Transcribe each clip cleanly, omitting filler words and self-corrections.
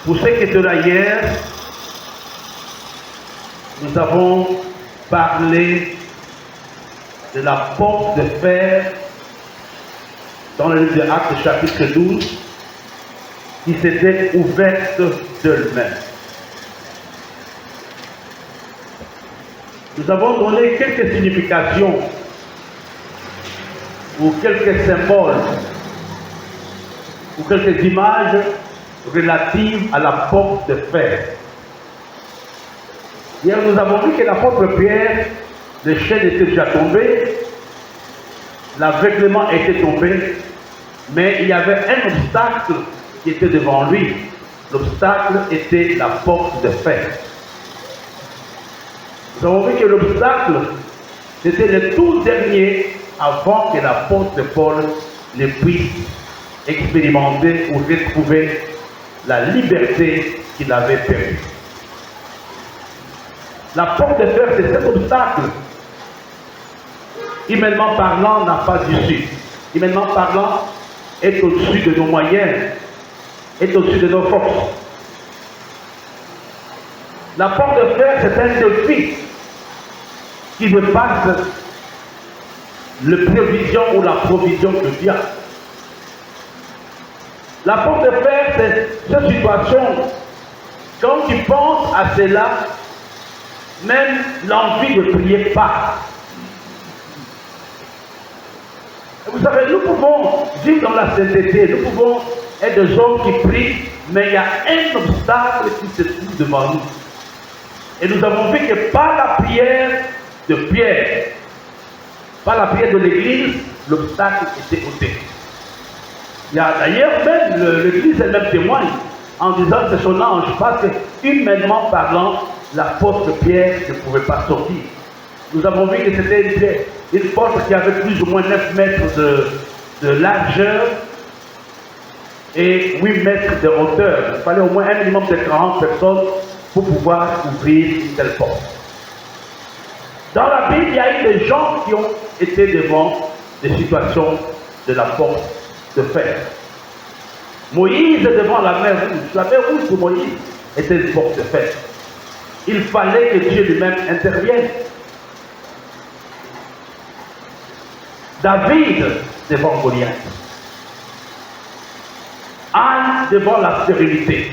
Pour ceux qui étaient là hier, nous avons parlé de la porte de fer dans le livre de Actes chapitre 12 qui s'était ouverte d'elle-même. Nous avons donné quelques significations ou quelques symboles ou quelques images relatives à la porte de fer. Hier, nous avons vu que l'apôtre Pierre, le chaîne était déjà tombé, l'aveuglement était tombé, mais il y avait un obstacle qui était devant lui. L'obstacle était la porte de fer. Nous avons vu que l'obstacle, c'était le tout dernier avant que l'apôtre Paul ne puisse expérimenter ou retrouver la liberté qu'il avait perdue. La porte de fer, c'est cet obstacle. Humainement parlant, n'a pas d'issue. Humainement parlant, est au-dessus de nos moyens, est au-dessus de nos forces. La porte de fer, c'est un défi qui dépasse la prévision ou la provision de Dieu. La porte de fer, c'est cette situation, quand tu penses à cela, même l'envie de prier part. Vous savez, nous pouvons vivre dans la sainteté, nous pouvons être des hommes qui prient, mais il y a un obstacle qui se trouve devant nous. Et nous avons vu que par la prière de Pierre, par la prière de l'Église, l'obstacle était ôté. Il y a d'ailleurs même l'Église elle-même témoigne en disant que c'est son ange, parce que humainement parlant, l'apôtre Pierre ne pouvait pas sortir. Nous avons vu que c'était une porte qui avait plus ou moins 9 mètres de largeur et 8 mètres de hauteur. Il fallait au moins un minimum de 40 personnes pour pouvoir ouvrir une telle porte. Dans la Bible, il y a eu des gens qui ont été devant des situations de la porte de fer. Moïse est devant la mer rouge. La mer rouge pour Moïse était une porte de fer. Il fallait que Dieu lui-même intervienne. David devant Goliath. Anne devant la stérilité.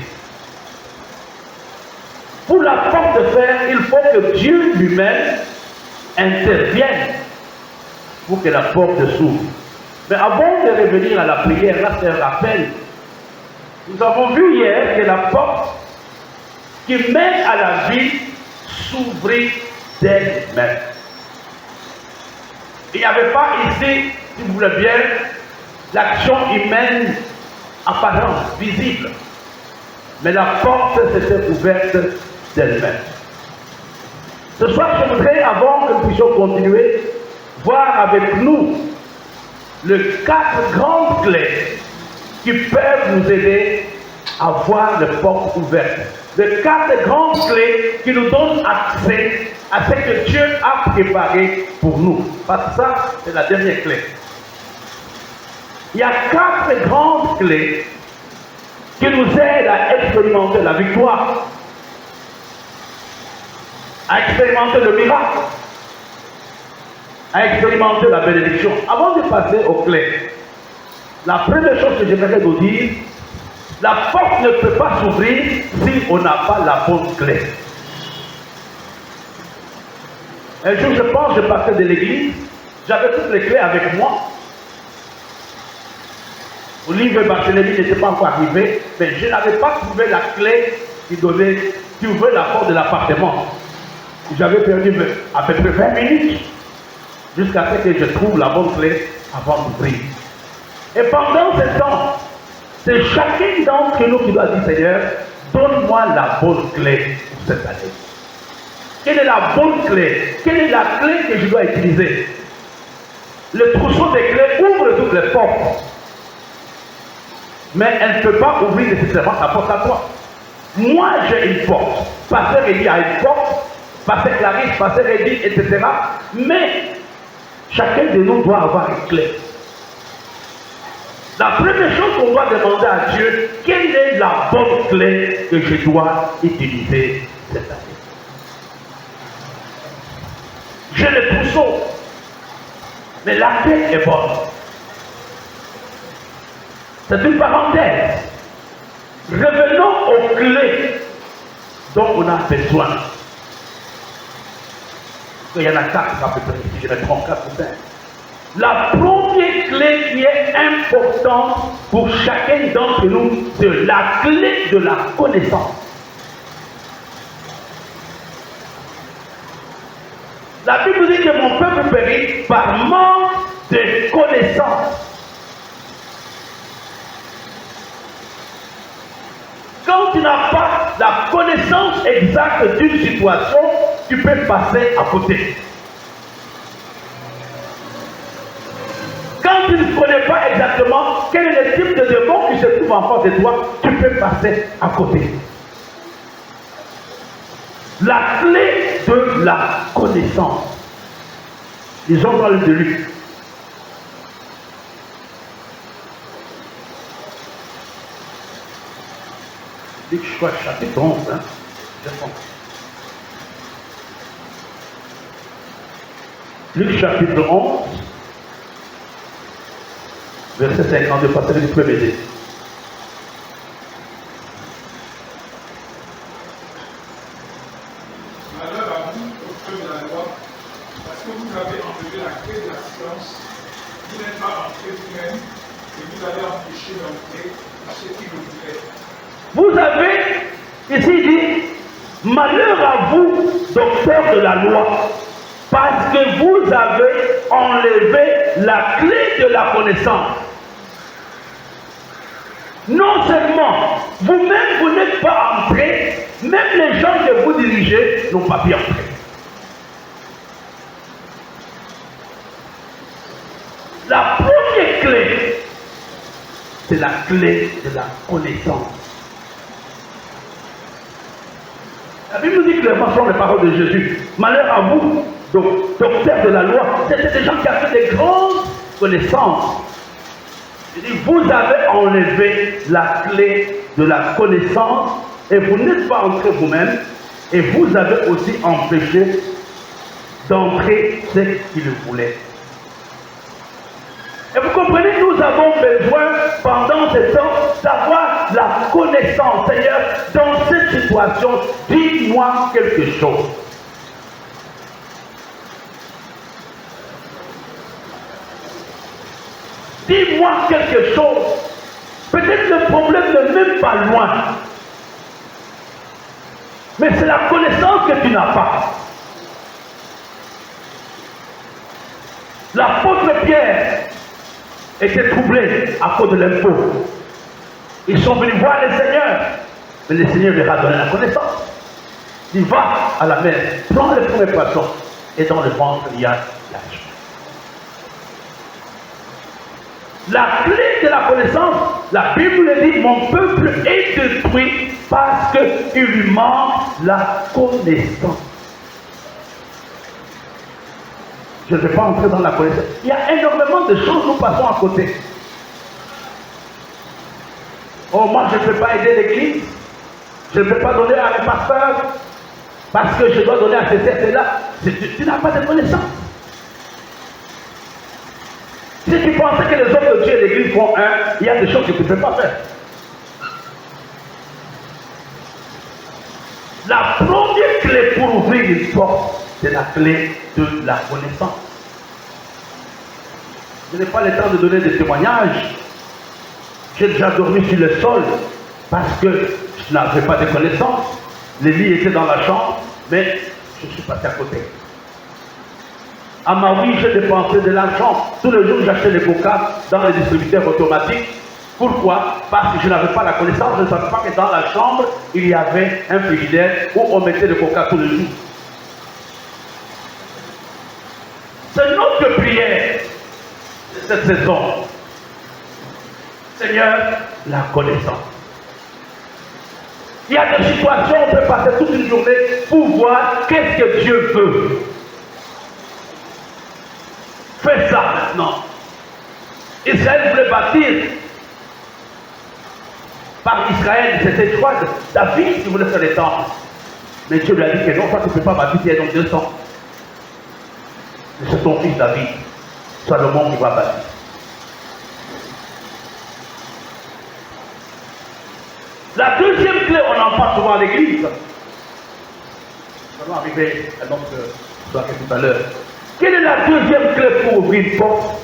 Pour la porte de fer, il faut que Dieu lui-même intervienne pour que la porte s'ouvre. Mais avant de revenir à la prière, là c'est un rappel. Nous avons vu hier que la porte qui mène à la vie s'ouvrit d'elle-même. Il n'y avait pas ici, si vous voulez bien, l'action humaine apparente, visible. Mais la porte s'était ouverte d'elle-même. Ce soir, je voudrais, avant que nous puissions continuer, voir avec nous les 4 grandes clés qui peuvent nous aider à voir les portes ouvertes. Les 4 grandes clés qui nous donnent accès à ce que Dieu a préparé pour nous. Parce que ça, c'est la dernière clé. Il y a 4 grandes clés qui nous aident à expérimenter la victoire, à expérimenter le miracle, à expérimenter la bénédiction. Avant de passer aux clés, la première chose que j'aimerais vous dire, la porte ne peut pas s'ouvrir si on n'a pas la bonne clé. Un jour, je pense, je partais de l'église, j'avais toutes les clés avec moi. Olivier Barthélemy n'était pas encore arrivé, mais je n'avais pas trouvé la clé qui ouvrait la porte de l'appartement. J'avais perdu à peu près 20 minutes jusqu'à ce que je trouve la bonne clé avant d'ouvrir. Et pendant ce temps, c'est chacun d'entre nous qui doit dire, Seigneur, donne-moi la bonne clé pour cette année. Quelle est la bonne clé? Quelle est la clé que je dois utiliser? Le trousseau des clés ouvre toutes les portes. Mais elle ne peut pas ouvrir nécessairement ta porte à toi. Moi, j'ai une porte. Pasteur Elie a une porte. Pasteur Clarisse, Pasteur Elie, etc. Mais chacun de nous doit avoir une clé. La première chose qu'on doit demander à Dieu, quelle est la bonne clé que je dois utiliser cette année? J'ai le trousseau, mais laquelle est bonne? C'est une parenthèse. Revenons aux clés dont on a besoin. Il y en a 4 à peu près, si je me trompe, 4 ou 5. La première clé qui est importante pour chacun d'entre nous, c'est la clé de la connaissance. La Bible dit que mon peuple périt par manque de connaissance. Quand tu n'as pas la connaissance exacte d'une situation, tu peux passer à côté. Quand tu ne connais pas exactement quel est le type de démon qui se trouve en face de toi, tu peux passer à côté. La clé de la connaissance. Lisons dans le livre de Luc. Luc, je crois, chapitre 11. Hein? Luc, chapitre 11. Verset 52, pasteur, vous pouvez m'aider. Malheur à vous, auprès de la loi, parce que vous avez enlevé la clé de la science, vous n'êtes pas entré vous-même, et vous avez empêché d'entrer à ceux qui le voulaient. Vous avez, ici il dit, malheur à vous, docteurs de la loi, parce que vous avez enlevé la clé de la connaissance. Non seulement vous-même vous n'êtes pas entrés, même les gens que vous dirigez n'ont pas pu entrer. La première clé, c'est la clé de la connaissance. La Bible nous dit clairement sur les paroles de Jésus, malheur à vous, donc docteurs de la loi, c'était des gens qui avaient des grandes connaissances. Il dit, vous avez enlevé la clé de la connaissance et vous n'êtes pas entré vous-même et vous avez aussi empêché d'entrer ceux qui le voulaient. Et vous comprenez, nous avons besoin pendant ce temps d'avoir la connaissance. Seigneur, dans cette situation, dis-moi quelque chose. Dis-moi quelque chose. Peut-être le problème n'est même pas loin. Mais c'est la connaissance que tu n'as pas. L'apôtre Pierre était troublé à cause de l'impôt. Ils sont venus voir le Seigneur. Mais le Seigneur leur a donné la connaissance. Il va à la mer, prend le premier poisson. Et dans le ventre, il y a la joie. La clé de la connaissance, la Bible dit, mon peuple est détruit parce qu'il lui manque la connaissance. Je ne vais pas entrer dans la connaissance. Il y a énormément de choses, nous passons à côté. Oh, moi je ne peux pas aider l'église. Je ne peux pas donner à mes pasteurs parce que je dois donner à ces là. Tu n'as pas de connaissance. Si tu pensais que les hommes de Dieu et l'église font un, il y a des choses que tu ne peux pas faire. La première clé pour ouvrir une porte, c'est la clé de la connaissance. Je n'ai pas le temps de donner des témoignages. J'ai déjà dormi sur le sol parce que je n'avais pas de connaissance. Les lits étaient dans la chambre, mais je suis passé à côté. À ma vie, j'ai dépensé de l'argent. Tous les jours, j'achetais des coca dans les distributeurs automatiques. Pourquoi? Parce que je n'avais pas la connaissance. Je ne savais pas que dans la chambre, il y avait un frigidaire où on mettait des coca tous les jours. C'est notre prière de cette saison. Seigneur, la connaissance. Il y a des situations où on peut passer toute une journée pour voir qu'est-ce que Dieu veut. Fais ça maintenant. Israël voulait bâtir par Israël, c'était toi, David qui voulait faire les temples. Mais Dieu lui a dit que non, toi tu ne peux pas bâtir donc 200. C'est ton fils David, Salomon qui va bâtir. La deuxième clé, on en parle souvent à l'église. Nous allons arriver à notre soirée tout à l'heure. Quelle est la deuxième clé pour ouvrir une porte?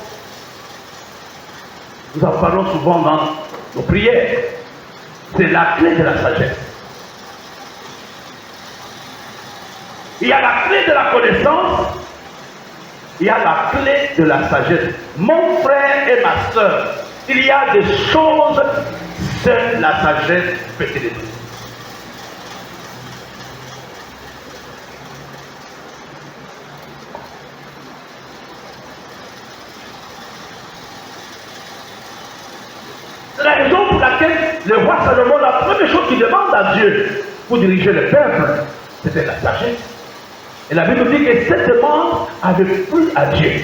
Nous en parlons souvent dans nos prières. C'est la clé de la sagesse. Il y a la clé de la connaissance, il y a la clé de la sagesse. Mon frère et ma soeur, il y a des choses, seule la sagesse peut te les dire. C'est la raison pour laquelle le roi Salomon, la première chose qu'il demande à Dieu pour diriger le peuple, c'était la sagesse. Et la Bible dit que cette demande avait plu à Dieu.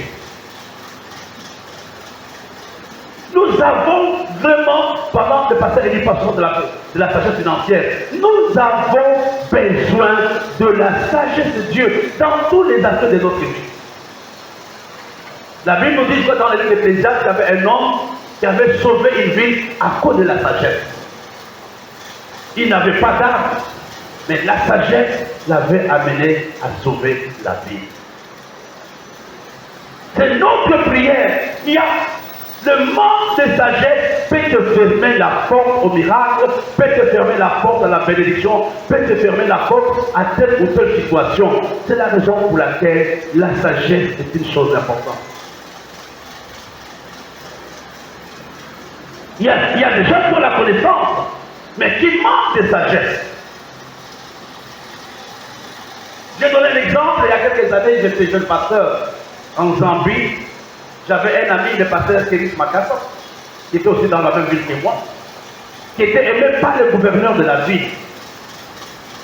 Nous avons vraiment, pendant le pasteur Élie passant de la sagesse financière, nous avons besoin de la sagesse de Dieu dans tous les aspects de notre vie. La Bible nous dit que dans les livres d'Ecclésiaste, il y avait un homme qui avait sauvé une ville à cause de la sagesse. Il n'avait pas d'arme, mais la sagesse l'avait amené à sauver la vie. C'est notre prière. Il y a le manque de sagesse peut te fermer la porte au miracle, peut te fermer la porte à la bénédiction, peut te fermer la porte à telle ou telle situation. C'est la raison pour laquelle la sagesse est une chose importante. Il y a des gens qui ont la connaissance, mais qui manquent de sagesse. J'ai donné l'exemple, il y a quelques années, j'étais jeune pasteur en Zambie. J'avais un ami, le pasteur Kéris Makassa, qui était aussi dans la même ville que moi, qui était aimé par le gouverneur de la ville.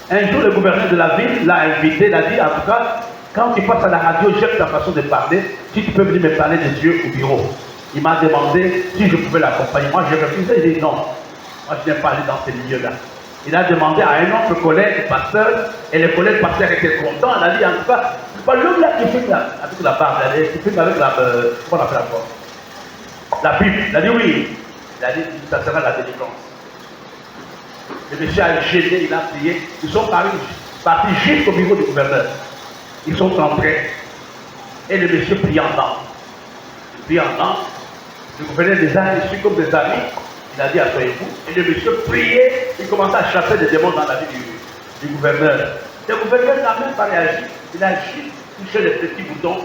Un jour, le gouverneur de la ville l'a invité, il a dit, en tout cas, quand tu passes à la radio, j'aime ta façon de parler, si tu peux venir me parler de Dieu au bureau. Il m'a demandé si je pouvais l'accompagner. Moi, j'ai refusé, j'ai dit non. Moi, je viens pas aller dans ces milieux-là. Il a demandé à un autre collègue pasteur, et le collègue pasteur était content. Il a dit, en tout cas, l'homme là qui filme avec la barbe, qui filme avec la, comment on appelle la pipe. Il a dit oui. Il a dit, ça sera la délivrance. Le monsieur a gêné, il a prié. Ils sont partis jusqu'au bureau du gouverneur. Ils sont entrés. Et le monsieur prie en langue. Il prie en langue. Le gouverneur les a reçus comme des amis. Il a dit asseyez-vous. Et le monsieur priait. Il commençait à chasser des démons dans la vie du gouverneur. Le gouverneur n'a même pas réagi. Il a juste touché les petits boutons.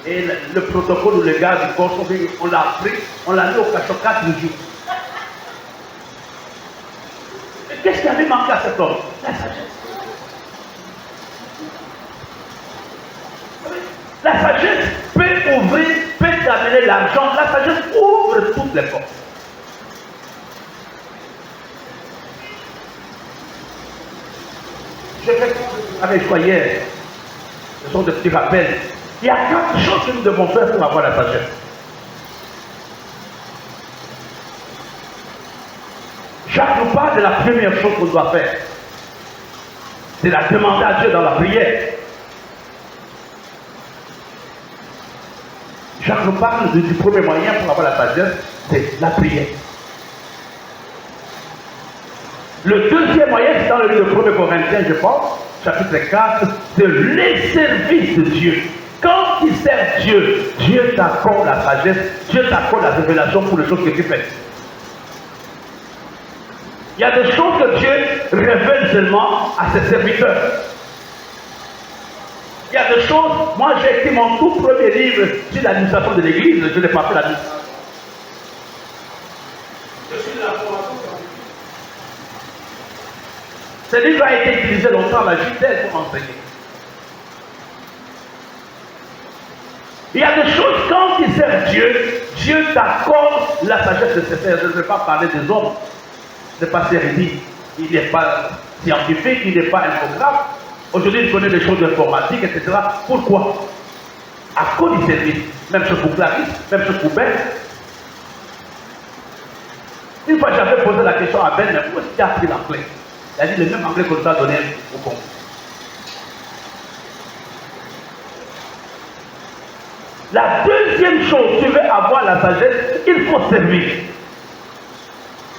Et le protocole ou le gars du corps, on l'a pris, on l'a mis au cachot 4 jours. Et qu'est-ce qui avait manqué à cet homme? La sagesse. La sagesse peut ouvrir, peut t'amener l'argent. La sagesse ouvre toutes les portes. Je fais avec toi hier. Ce sont des petits rappels. Il y a 4 choses que nous devons faire pour avoir la sagesse. Jacques nous parle de la première chose qu'on doit faire. C'est la demander à Dieu dans la prière. Jacques nous parle du premier moyen pour avoir la sagesse, c'est la prière. Le deuxième moyen, c'est dans le livre de 1 Corinthiens, je pense, chapitre 4, c'est les services de Dieu. Quand tu sers Dieu, Dieu t'accorde la sagesse, Dieu t'accorde la révélation pour les choses que tu fais. Il y a des choses que Dieu révèle seulement à ses serviteurs. Il y a des choses, moi j'ai écrit mon tout premier livre sur l'administration de l'église, je n'ai pas fait l'administration. Je suis de la formation. Ce livre a été utilisé longtemps à la JTL pour enseigner. Il y a des choses, quand tu sers Dieu, Dieu t'accorde la sagesse nécessaire. Je ne vais pas parler des hommes. Le pasteur dit, il n'est pas scientifique, il n'est pas infographe. Aujourd'hui, il connaît des choses informatiques, etc. Pourquoi? À cause du service. Même chose pour Clarisse, même chose pour Ben. Une fois, j'avais posé la question à Ben, mais où est-ce qu'il a pris la clé? Il a dit le même anglais qu'on nous a donné au Congo. La deuxième chose, tu veux avoir la sagesse, il faut servir.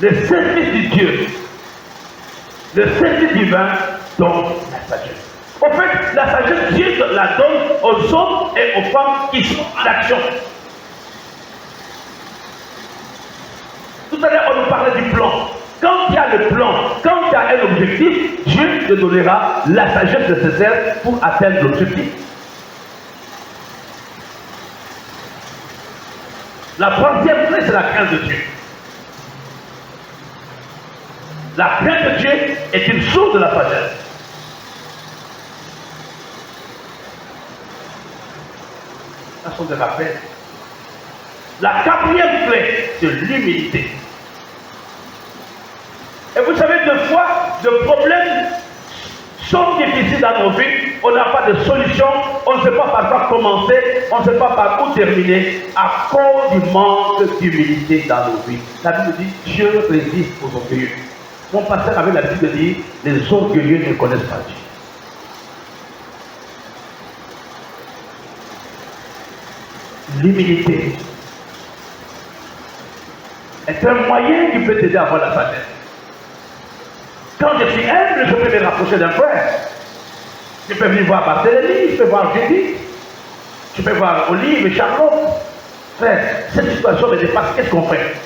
Le service de Dieu, le service divin donne la sagesse. En fait, la sagesse, Dieu la donne aux hommes et aux femmes qui sont en action. Tout à l'heure, on nous parlait du plan. Quand il y a le plan, quand il y a un objectif, Dieu te donnera la sagesse nécessaire pour atteindre l'objectif. La troisième clé, c'est la crainte de Dieu. La crainte de Dieu est une source de la sagesse. Ça sont des rappels. La quatrième clé, c'est l'humilité. Et vous savez, deux fois, le problème sont difficiles dans nos vies, on n'a pas de solution, on ne sait pas par quoi commencer, on ne sait pas par où terminer, à cause du manque d'humilité dans nos vies. La Bible dit, Dieu résiste aux orgueilleux. Mon pasteur avait l'habitude de dire, les orgueilleux ne connaissent pas Dieu. L'humilité est un moyen qui peut t'aider à avoir la sagesse. Quand je suis humble, je peux me rapprocher d'un frère. Je peux venir voir Barthélemy, je peux voir Judith, je peux voir Olive et Charlotte. Frère, cette situation me dépasse, qu'est-ce qu'on fait?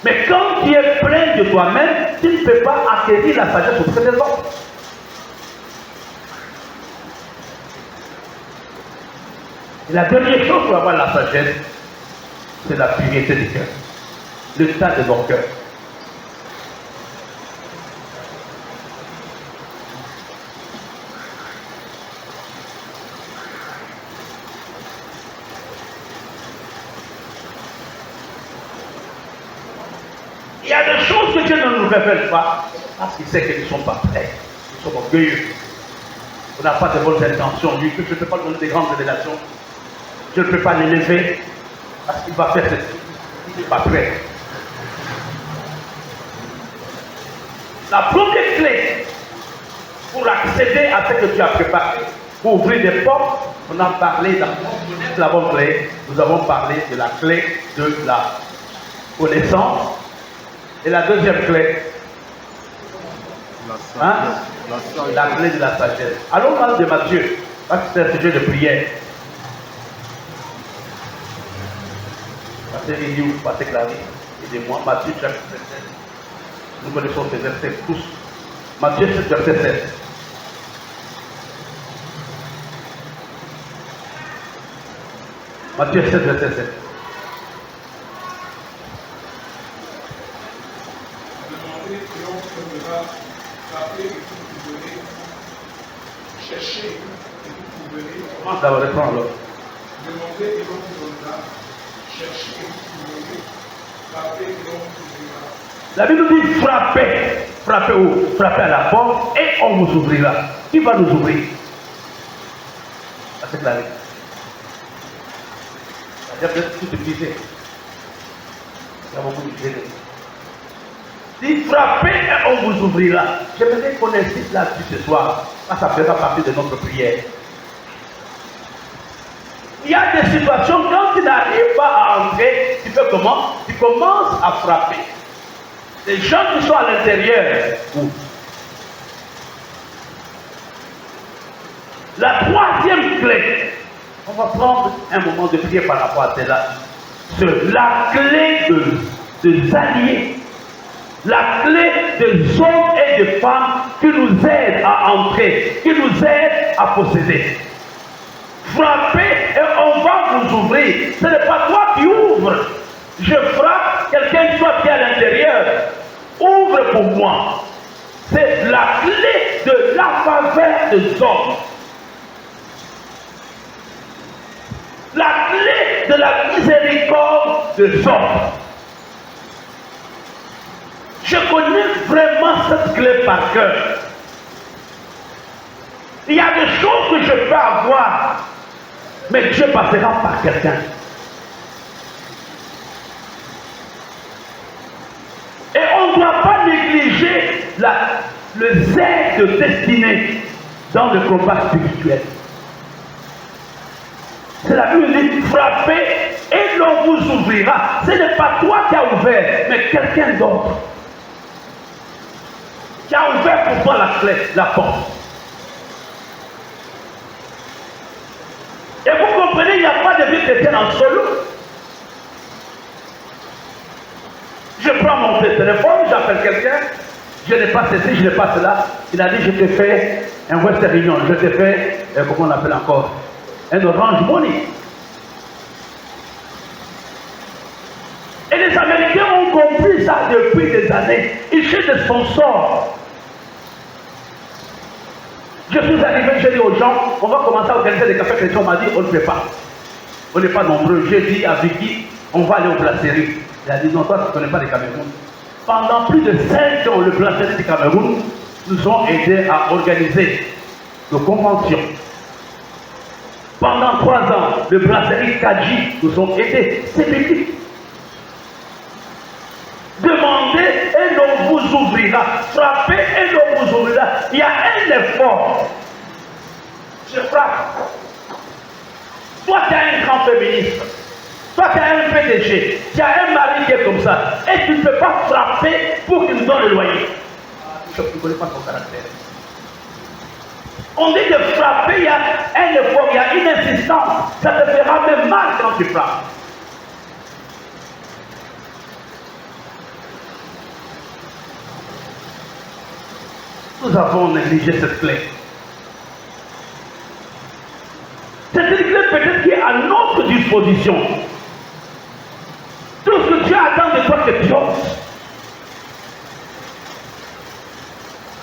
Mais quand tu es plein de toi-même, tu ne peux pas acquérir la sagesse auprès des autres. Et la dernière chose pour avoir la sagesse, c'est la pureté du cœur. L'état de mon cœur. Il y a des choses que Dieu ne nous révèle pas parce qu'il sait qu'ils ne sont pas prêts. Ils sont orgueilleux. On n'a pas de bonnes intentions. Lui, je ne peux pas donner des grandes révélations. Je ne peux pas l'élever parce qu'il va faire ceci. Il n'est pas prêt. La première clé pour accéder à ce que tu as préparé, pour ouvrir des portes, on a parlé dans la bonne clé. Nous avons parlé de la clé de la connaissance. Et la deuxième clé, la clé de la sagesse. Allons dans de Matthieu, parce que c'est un sujet de prière. Pasteur Eliou, Pasteur Clarisse, aidez-moi. Matthieu chapitre 7. Nous connaissons ces versets tous. Matthieu 7, verset 7. Matthieu 7, verset 7. Cherchez et vous trouverez. Comment ça va reprendre alors? Demandez et l'on vous donnera. Cherchez et vous trouverez. Frappez et l'on vous ouvrira. La Bible dit frappez. Frappez où? Frappez à la porte et on vous ouvrira. Qui va nous ouvrir? C'est clair. Il y a peut-être tout utilisé. Il y a beaucoup utilisé. Dit frappez et on vous ouvrira. J'aimerais qu'on insiste là-dessus ce soir. Ça fera partie de notre prière. Il y a des situations, quand tu n'arrives pas à entrer, tu fais comment? Tu commences à frapper. Les gens qui sont à l'intérieur ouvrent. La troisième clé, on va prendre un moment de prière par rapport à cela. C'est la clé de alliés. La clé des hommes et des femmes qui nous aident à entrer, qui nous aident à posséder. Frappez et on va vous ouvrir. Ce n'est pas toi qui ouvres. Je frappe, quelqu'un soit qui est à l'intérieur. Ouvre pour moi. C'est la clé de la faveur des hommes. La clé de la miséricorde des hommes. Je connais vraiment cette clé par cœur. Il y a des choses que je peux avoir, mais Dieu passera par quelqu'un. Et le zèle de destinée dans le combat spirituel. C'est la Bible dit frappez et l'on vous ouvrira. Ce n'est pas toi qui as ouvert, mais quelqu'un d'autre qui a ouvert pour toi la clé, la porte. Et vous comprenez, il n'y a pas de vie chrétienne en solo. Je prends mon téléphone, j'appelle quelqu'un, je n'ai pas ceci, je n'ai pas cela. Il a dit, je te fais un Western Union, je te fais, comment on appelle encore, un Orange Money. Et les Américains ont compris ça depuis des années. Ils cherchent des sponsors. Je suis arrivé, j'ai dit aux gens, on va commencer à organiser des cafés chrétiens. On m'a dit, on ne fait pas. On n'est pas nombreux. J'ai dit à Vicky, on va aller au brasserie. Il a dit, non, toi, tu ne connais pas le Cameroun. Pendant plus de 5 ans, le brasserie du Cameroun nous ont aidés à organiser nos conventions. Pendant 3 ans, le brasserie Kaji nous ont aidés. C'est biblique. Demandez et l'on vous ouvrira. Frappez et l'on vous ouvrira. Il y a un effort. Je frappe. Toi, tu as un grand féministe. Toi, tu as un PDG. Tu as un mari qui est comme ça. Et tu ne peux pas frapper pour qu'il nous donne le loyer. Je ne connais pas ton caractère. On dit de frapper, il y a un effort, il y a une insistance. Ça te fera même mal quand tu frappes. Nous avons négligé cette clé. C'est une clé peut-être qui est à notre disposition. Tout ce que Dieu attend de toi, c'est Dieu.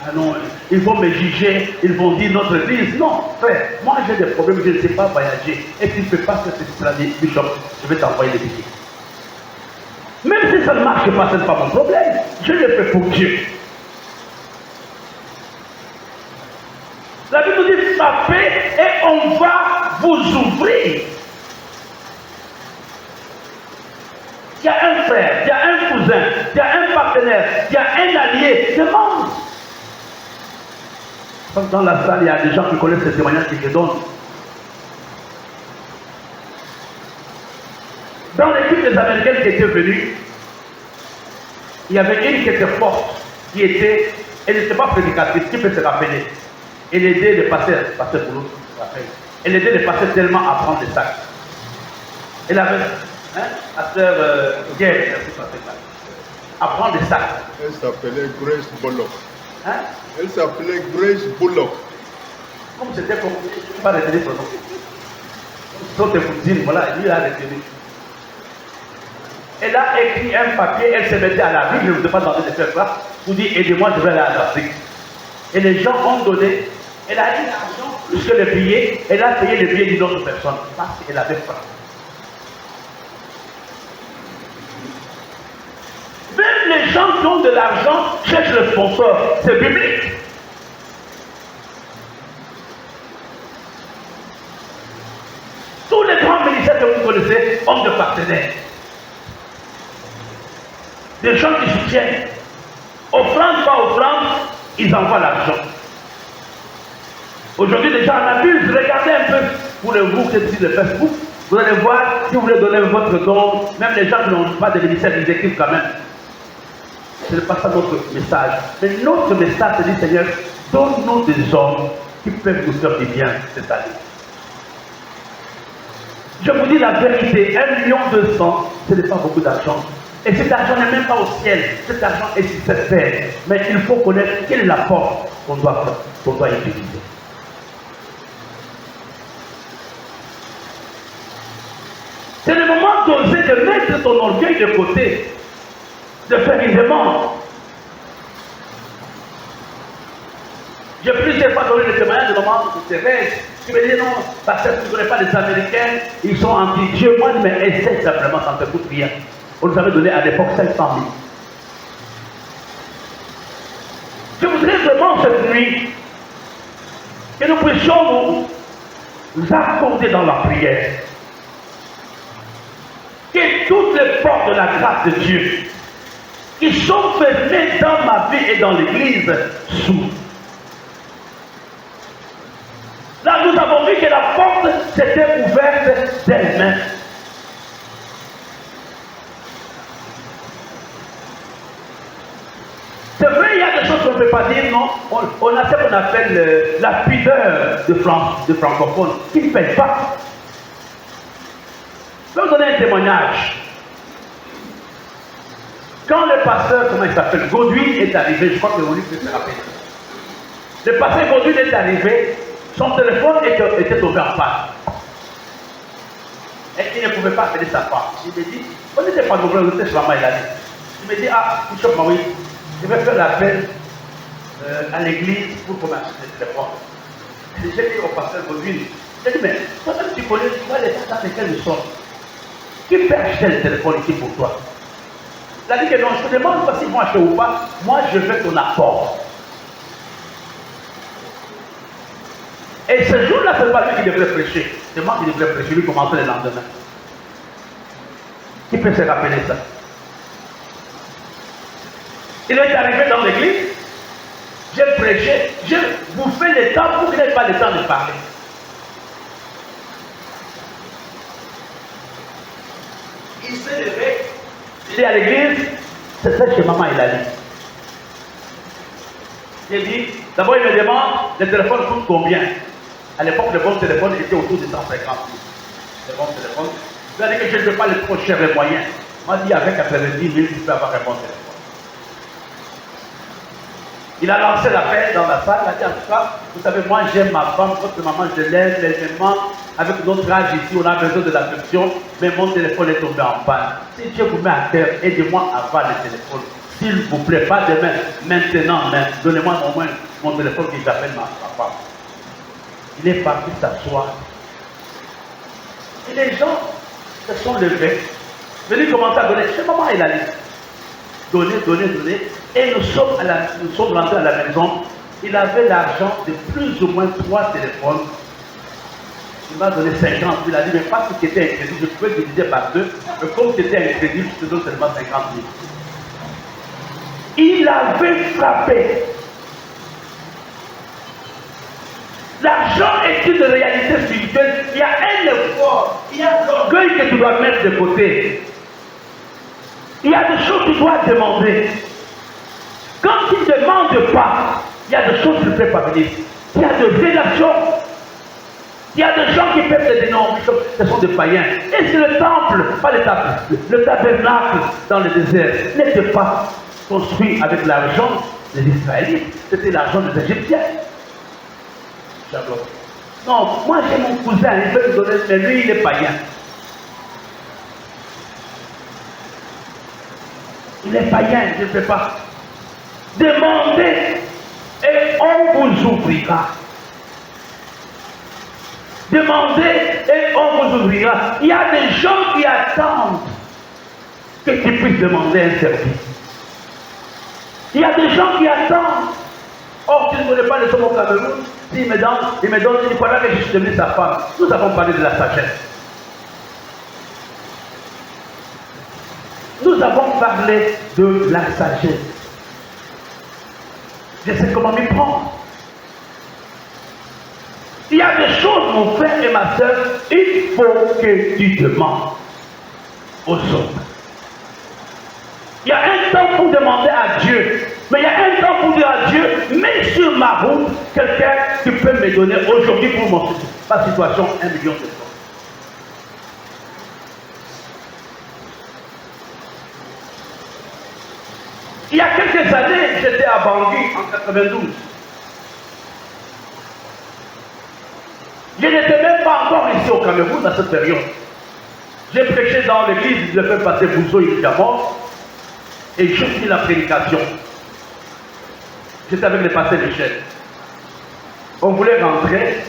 Ah non, ils vont me juger, ils vont dire notre église. Non, frère, moi j'ai des problèmes, je ne sais pas voyager. Et tu ne peux pas faire cette stratégie, Bishop, je vais t'envoyer des billets. Même si ça ne marche pas, ce n'est pas mon problème. Je le fais pour Dieu. La Bible nous dit frappez et on va vous ouvrir. Il y a un frère, il y a un cousin, il y a un partenaire, il y a un allié. Demande. Dans la salle, il y a des gens qui connaissent ces témoignages qui te donnent. Dans l'équipe des Américaines qui étaient venues, il y avait une qui était forte, qui était, elle n'était pas prédicatrice, qui peut se rappeler. Elle aidait les pasteurs, pasteur pour l'autre, elle aidait les pasteurs tellement à prendre des sacs. Elle avait, pasteur Guerre, à prendre des sacs. Elle s'appelait Grace Bullock. Hein? Elle s'appelait Grace Bullock. Comme c'était comme, je ne peux pas retenir son nom. Saute vous dire, voilà, lui a retenu. Elle a écrit un papier, elle se mettait à la vie, je ne vous ai pas demandé de faire ça, pour dire aidez-moi, je vais aller à l'Afrique. Et les gens ont donné, elle a eu l'argent plus que le billet, elle a payé le billet d'une autre personne, parce qu'elle avait faim. Même les gens qui ont de l'argent cherchent le sponsor, c'est biblique. Tous les grands ministères que vous connaissez ont de partenaires. Des gens qui soutiennent. Offrande, pas offrande, ils envoient l'argent. Aujourd'hui, les gens en abusent. Regardez un peu pour le groupe de Facebook. Vous allez voir, si vous voulez donner votre don, même les gens qui n'ont pas de ministère, ils écrivent quand même. Ce n'est pas ça notre message. Mais notre message, c'est dit, Seigneur, donne-nous des hommes qui peuvent nous faire du bien cette année. Je vous dis la vérité, 1,2 million, ce n'est pas beaucoup d'argent. Et cet argent n'est même pas au ciel, cet argent est sur cette terre. Mais il faut connaître quelle est la porte qu'on doit utiliser. C'est le moment d'oser de mettre ton orgueil de côté, de faire une demande. J'ai plusieurs fois donné des témoignages de maman de Thérèse qui me disait non, parce que tu ne connais pas les Américains, ils sont anti-Dieu. Moi, je dis mais essaie simplement, ça ne te coûte rien. On nous avait donné à l'époque 500 000. Je voudrais vraiment cette nuit que nous puissions nous accorder dans la prière. Que toutes les portes de la grâce de Dieu qui sont fermés dans ma vie et dans l'église s'ouvrent. Là, nous avons vu que la porte s'était ouverte d'elle-même. C'est vrai, il y a des choses qu'on ne peut pas dire, non. On a ce qu'on appelle la pudeur de francophone, qui ne paye pas. Je vais vous donner un témoignage. Quand le pasteur, comment il s'appelle, Godwin est arrivé, je crois que Godwin peut se rappeler. Le pasteur Godwin est arrivé, son téléphone était tombé en panne. Et il ne pouvait pas appeler sa femme. Il me dit, on n'était pas nombreux, on était chez maman, il a dit. Il me dit, ah, Bishop Maui, je vais faire l'appel à l'église pour qu'on m'achète le téléphone. J'ai dit au pasteur Godwin, j'ai dit, mais toi, tu connais, tu vois les temps dans lesquels nous sommes. Qui peut acheter le téléphone ici pour toi? Il a dit que non, je te demande pas s'ils vont acheter ou pas. Moi, je veux ton apport. Et ce jour-là, ce n'est pas lui qui devrait prêcher. C'est moi qui devrais prêcher. Lui commencer le lendemain. Qui peut se rappeler ça? Il est arrivé dans l'église. J'ai prêché. J'ai bouffé le temps pour qu'il n'ait pas le temps de parler. Il s'est levé. Il est à l'église. C'est ça que maman il a dit. Il dit, d'abord il me demande, le téléphone coûte combien? À l'époque, le bon téléphone était autour de 150 000. Le bon téléphone. Il a dit que je ne veux pas les trop chers les moyens. Moi, dit avec 90 000, tu peux avoir un bon téléphone. Il a lancé l'appel dans la salle. Il a dit, en tout cas, vous savez, moi j'aime ma femme, votre maman, je l'aime, elle me manque. Avec notre âge ici, on a besoin de l'affection, mais mon téléphone est tombé en panne. Si Dieu vous met à terre, aidez-moi à avoir le téléphone. S'il vous plaît, pas demain, maintenant même. Donnez-moi au moins mon téléphone qui s'appelle ma femme. Il est parti s'asseoir. Et les gens se sont levés. Venus commencer à donner. Chez maman, il a dit. Donner. Et nous sommes rentrés à la maison. Il avait l'argent de plus ou moins 3 téléphones. Il m'a donné 50 000. Il a dit, mais parce que c'était un crédit, je pouvais diviser par 2. Mais comme c'était un crédit, je te donne seulement 50 000. Il avait frappé. L'argent est une réalité spirituelle. Il y a un effort, il y a l'orgueil que tu dois mettre de côté. Il y a des choses que tu dois demander. Quand tu ne demandes pas, il y a des choses que tu ne peux pas venir. Il y a des rédactions. Il y a des gens qui peuvent te dire non, ce sont des païens. Et c'est le temple, pas le temple, le tabernacle dans le désert n'était pas construit avec l'argent des Israélites, c'était l'argent des Égyptiens. Non, moi j'ai mon cousin, il peut me donner, mais lui il est païen. Il est païen, je ne peux pas. Demandez et on vous ouvrira. Demandez et on vous ouvrira. Il y a des gens qui attendent que tu puisses demander un service. Il y a des gens qui attendent. Or, tu ne connais pas les hommes au Cameroun. S'il me donne, il dit voilà que je suis devenu sa femme. Nous avons parlé de la sagesse. Nous avons parlé de la sagesse. Je sais comment m'y prendre. Il y a des choses, mon frère et ma soeur, il faut que tu demandes aux autres. Il y a un temps pour demander à Dieu, mais il y a un temps pour dire à Dieu, mets sur ma route quelqu'un qui peut me donner aujourd'hui pour ma situation 1 million de francs. Il y a quelques années, j'étais à Bangui en 92. Je n'étais même pas encore ici au Cameroun à cette période. J'ai prêché dans l'église, je fais passer Bousso évidemment, et je finis la prédication. J'étais avec le pasteur Michel. On voulait rentrer.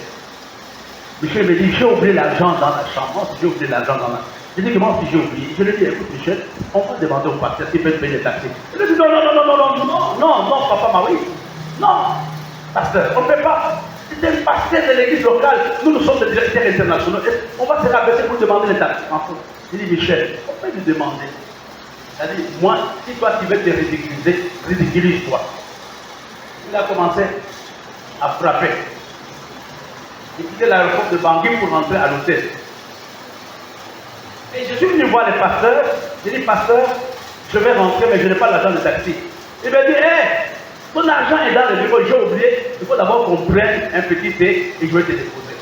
Michel me dit, j'ai oublié l'argent dans la chambre. Moi, j'ai oublié l'argent dans la... Je dis, comment si j'ai oublié? Je lui dis, écoute Michel, on va demander au pasteur s'il peut te payer les taxis. Il dit, non, papa Maui. Non, pasteur, on ne peut pas. C'est un pasteur de l'église locale. Nous sommes des directeurs internationaux. On va se rabaisser pour demander les taxes. Il dit, Michel, on peut lui demander C'est-à-dire, moi, si toi tu veux te ridiculiser, ridiculise-toi. Il a commencé à frapper. Il quittait l'aéroport de Bangui pour rentrer à l'hôtel. Et je suis venu voir le pasteur. J'ai dit, pasteur, je vais rentrer, mais je n'ai pas l'argent de taxi. Il m'a dit, hé, ton argent est dans le bureau, j'ai oublié. Il faut d'abord qu'on prenne un petit thé et je vais te déposer.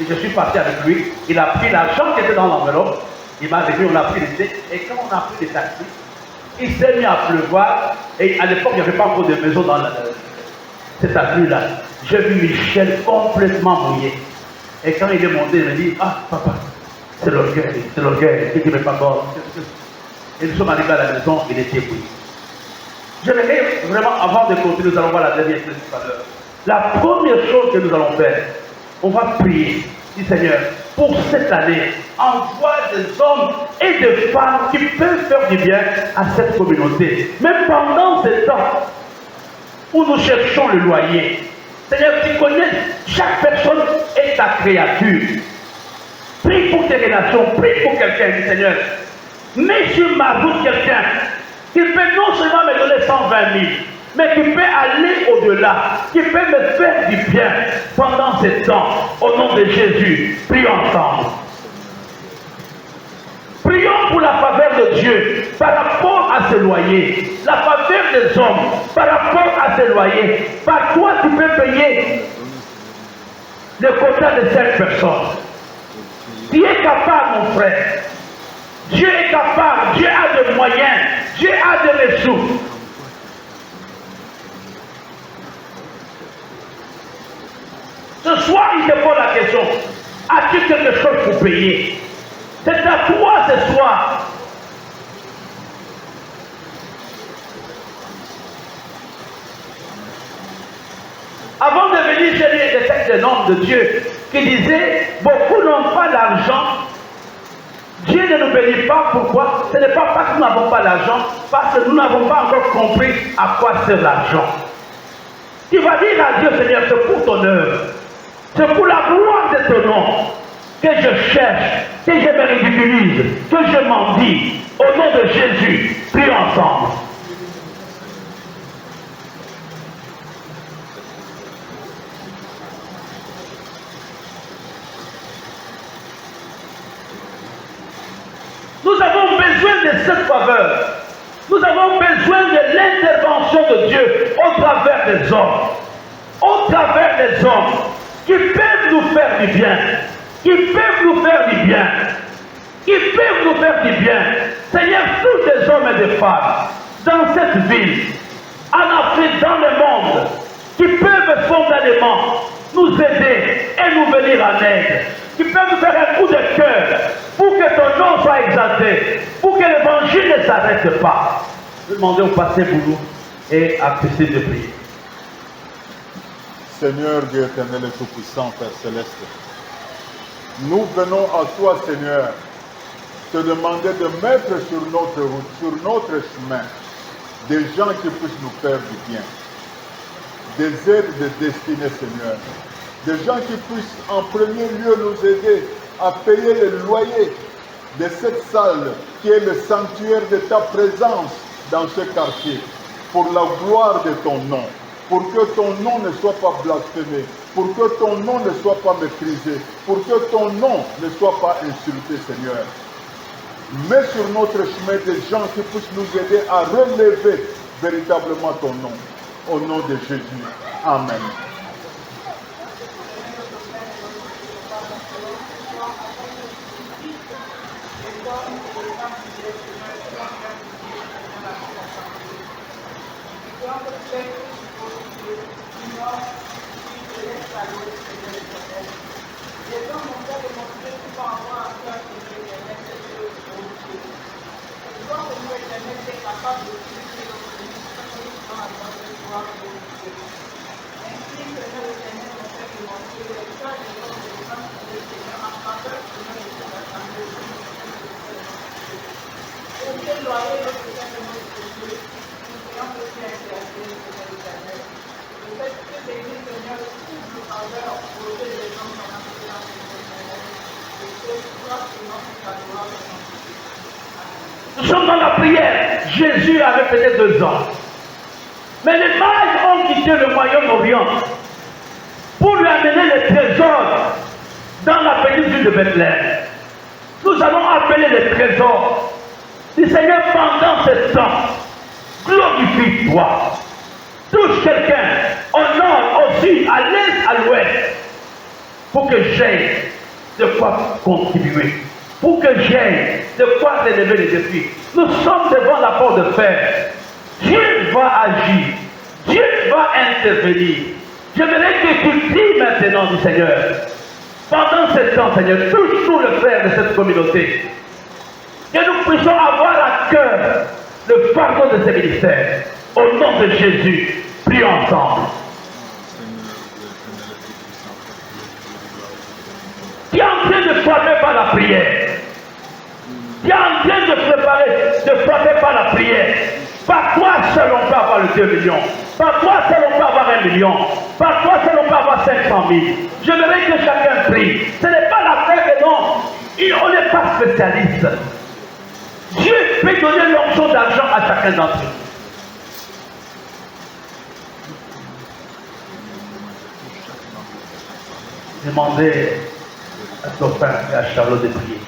Et je suis parti avec lui. Il a pris l'argent qui était dans l'enveloppe. Il m'a dit, on a pris le thé. Et quand on a pris le taxi, il s'est mis à pleuvoir. Et à l'époque, il n'y avait pas encore de maison dans cette avenue-là. J'ai vu Michel complètement mouillé. Et quand il est monté, il m'a dit, ah, papa, c'est l'orgueil, qui ne m'est pas bon. Et nous sommes arrivés à la maison, il était bouilli. J'aimerais vraiment, avant de continuer, nous allons voir la dernière chose tout à l'heure. La première chose que nous allons faire, on va prier. Dis Seigneur, pour cette année, envoie des hommes et des femmes qui peuvent faire du bien à cette communauté. Même pendant ce temps où nous cherchons le loyer, Seigneur, tu connais, chaque personne est ta créature. Prie pour tes relations, prie pour quelqu'un, dis Seigneur. Mets sur ma route quelqu'un qui peut non seulement me donner 120 000, mais qui peut aller au-delà, qui peut me faire du bien pendant ce temps. Au nom de Jésus, prions ensemble. Prions pour la faveur de Dieu par rapport à ses loyers, la faveur des hommes par rapport à ses loyers. Par quoi tu peux payer le quota de cette personne. Tu es capable, mon frère. Dieu est capable, Dieu a des moyens, Dieu a des ressources. Ce soir, il te pose la question, as-tu quelque chose pour payer? C'est à toi ce soir. Avant de venir, j'ai lu des textes d'un homme de Dieu qui disait, beaucoup n'ont pas d'argent. Dieu ne nous bénit pas, pourquoi? Ce n'est pas parce que nous n'avons pas d'argent, parce que nous n'avons pas encore compris à quoi sert l'argent. Tu vas dire à Dieu, Seigneur, c'est pour ton œuvre, c'est pour la gloire de ton nom que je cherche, que je me ridiculise, que je mendie. Au nom de Jésus, prions ensemble. Nous avons besoin de cette faveur. Nous avons besoin de l'intervention de Dieu au travers des hommes. Au travers des hommes qui peuvent nous faire du bien. Qui peuvent nous faire du bien. Qui peuvent nous faire du bien. Seigneur, tous les hommes et des femmes dans cette ville, en Afrique, dans le monde, qui peuvent spontanément nous aider et nous venir en aide. Qui peuvent nous faire un coup de cœur pour que ton nom soit exalté, pour que l'évangile ne s'arrête pas. Je demandais au pasteur Boulou et à Christine de prier. Seigneur Dieu éternel et tout-puissant, Père céleste, nous venons à toi, Seigneur, te demander de mettre sur notre route, sur notre chemin, des gens qui puissent nous faire du bien, des aides de destinée, Seigneur, des gens qui puissent en premier lieu nous aider à payer le loyer de cette salle qui est le sanctuaire de ta présence dans ce quartier, pour la gloire de ton nom, pour que ton nom ne soit pas blasphémé, pour que ton nom ne soit pas méprisé, pour que ton nom ne soit pas insulté, Seigneur. Mets sur notre chemin des gens qui puissent nous aider à relever véritablement ton nom. Au nom de Jésus. Amen. Nous sommes dans la prière. Jésus avait peut-être 2 ans. Mais les mages ont quitté le Moyen-Orient pour lui amener les trésors dans la petite ville de Bethléem. Nous allons appeler les trésors du Seigneur pendant ce temps. Glorifie-toi. Touche quelqu'un au nord, au sud, à l'est, à l'ouest, pour que j'aie de quoi contribuer, pour que j'aie de quoi relever les défis. Nous sommes devant la porte de fer. Dieu va agir. Dieu va intervenir. J'aimerais que tu pries maintenant du Seigneur. Pendant ce temps, Seigneur, touche tous les frères de cette communauté. Que nous puissions avoir à cœur le fardeau de ces ministères. Au nom de Jésus, prions ensemble. Tu es en train de frapper par la prière. Tu es en train de préparer, de frapper par la prière. Par toi seul on peut avoir le 2 millions. Par toi seul on peut avoir 1 million. Par toi seul on peut avoir 500 000. J'aimerais que chacun prie. Ce n'est pas l'affaire que non. On n'est pas spécialiste. Dieu peut donner l'onction d'argent à chacun d'entre nous. Demandez à Topin et à Charlotte de prier.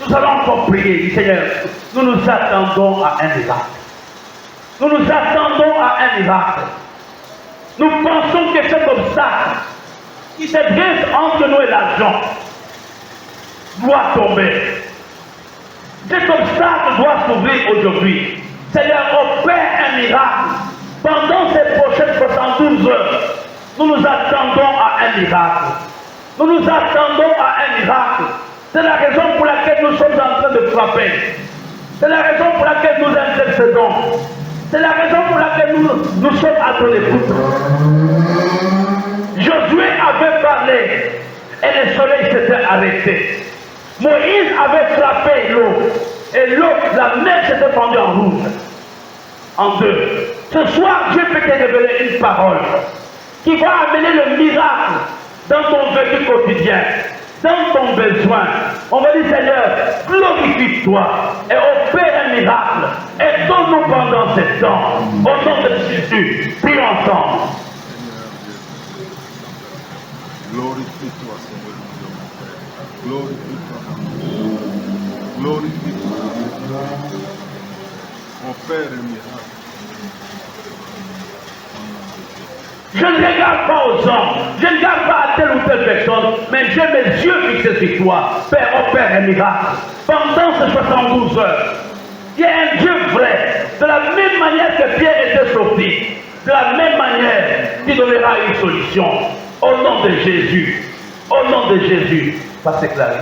Nous allons encore prier, Seigneur, nous nous attendons à un miracle. Nous nous attendons à un miracle. Nous pensons que cet obstacle qui se dresse entre nous et l'argent doit tomber. Cet obstacle doit s'ouvrir aujourd'hui. Seigneur, opère un miracle. Pendant ces prochaines 72 heures, nous nous attendons à un miracle. Nous nous attendons à un miracle. C'est la raison pour laquelle nous sommes en train de frapper. C'est la raison pour laquelle nous intercédons. C'est la raison pour laquelle nous sommes à ton écoute. Josué avait parlé et le soleil s'était arrêté. Moïse avait frappé l'eau et l'eau, la mer s'était fendue en rouge, en deux. Ce soir, Dieu peut te révéler une parole qui va amener le miracle dans ton vécu quotidien, dans ton besoin. On va dire, Seigneur, glorifie-toi et opère un miracle. Et donne-nous pendant ce temps. Au nom de Jésus, prions ensemble. Glorifie-toi, Seigneur, mon Père. Glorifie-toi. Glorifie-toi. Opère un miracle. Je ne regarde pas aux hommes, je ne regarde pas à telle ou telle personne, mais j'ai mes yeux fixés sur toi. Père, opère un miracle. Pendant ces 72 heures, il y a un Dieu vrai. De la même manière que Pierre était sorti, de la même manière, il donnera une solution. Au nom de Jésus, au nom de Jésus, va s'éclairer.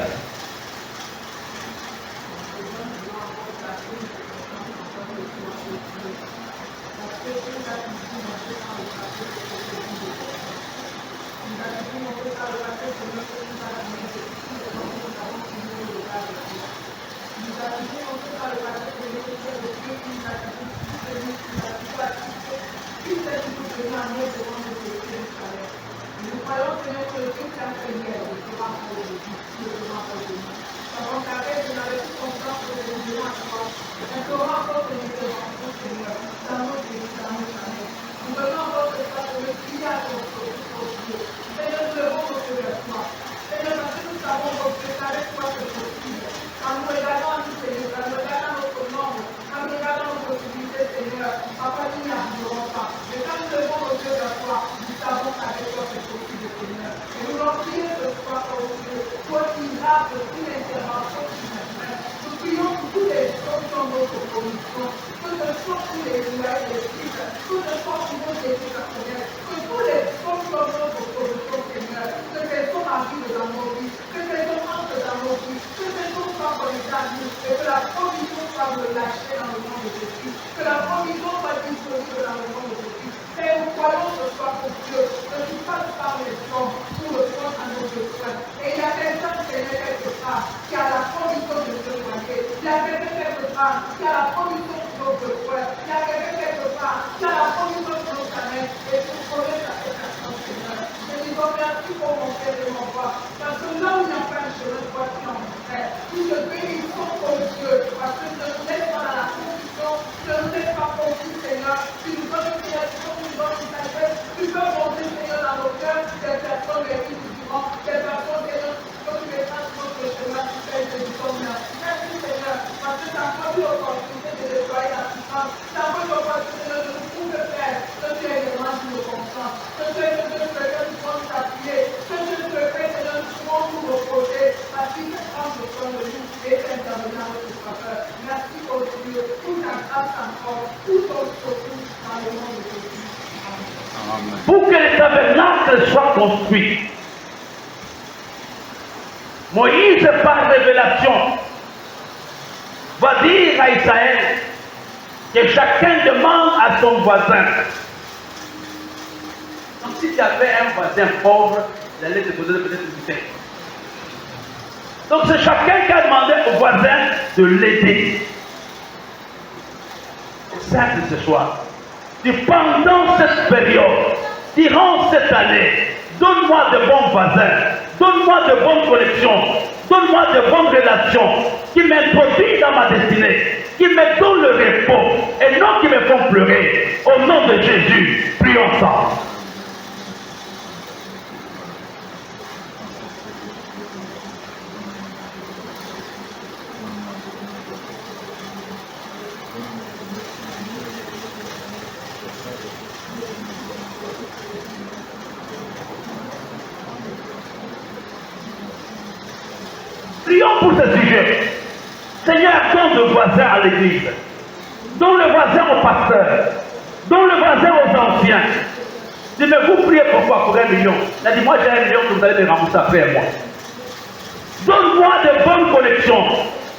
Pour que le tabernacle soit construit, Moïse, par révélation, va dire à Israël que chacun demande à son voisin. Donc si tu avais un voisin pauvre, il allait te poser peut-être une bouteille. Donc c'est chacun qui a demandé au voisin de l'aider. C'est simple ce soir. Et pendant cette période, durant cette année, donne-moi de bons voisins, donne-moi de bonnes connexions, donne-moi de bonnes relations qui m'introduisent dans ma destinée, qui me donnent le repos et non qui me font pleurer. Au nom de Jésus, prions ensemble. Prions pour ce sujet. Seigneur, donne le voisin à l'église. Donne le voisin au pasteur. Donne le voisin aux anciens. Si vous priez pourquoi pour 1 million. Il a dit, moi j'ai 1 million que vous allez me rembourser après moi. Donne-moi de bonnes connexions.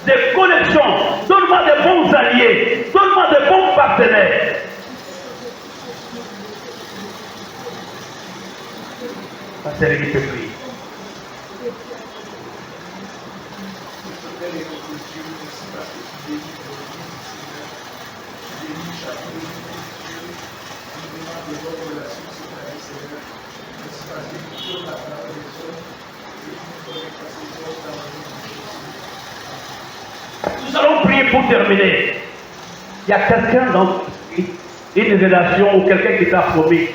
Des connexions. Donne-moi de bons alliés. Donne-moi de bons partenaires. Pasteur, il peut prier. Nous allons prier pour terminer. Il y a quelqu'un dans une relation ou quelqu'un qui t'a promis.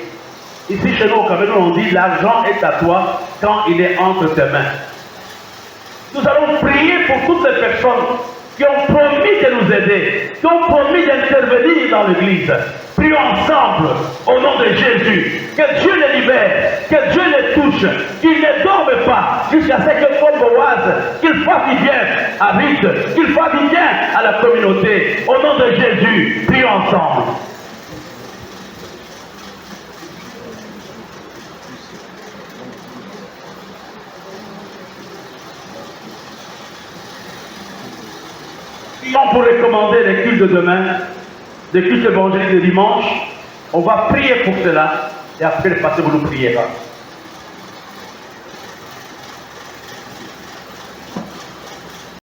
Ici chez nous au Cameroun, on dit l'argent est à toi quand il est entre tes mains. Nous allons prier pour toutes les personnes qui ont promis de nous aider, qui ont promis d'intervenir dans l'Église. Prions ensemble au nom de Jésus. Que Dieu les libère, que Dieu les touche, qu'ils ne dorment pas jusqu'à ce que comme Boaz, qu'ils fassent du bien à Ruth, qu'ils fassent du bien à la communauté. Au nom de Jésus, prions ensemble. Prions pour recommander les cultes de demain, les cultes évangéliques de dimanche. On va prier pour cela et après le pasteur vous nous priera.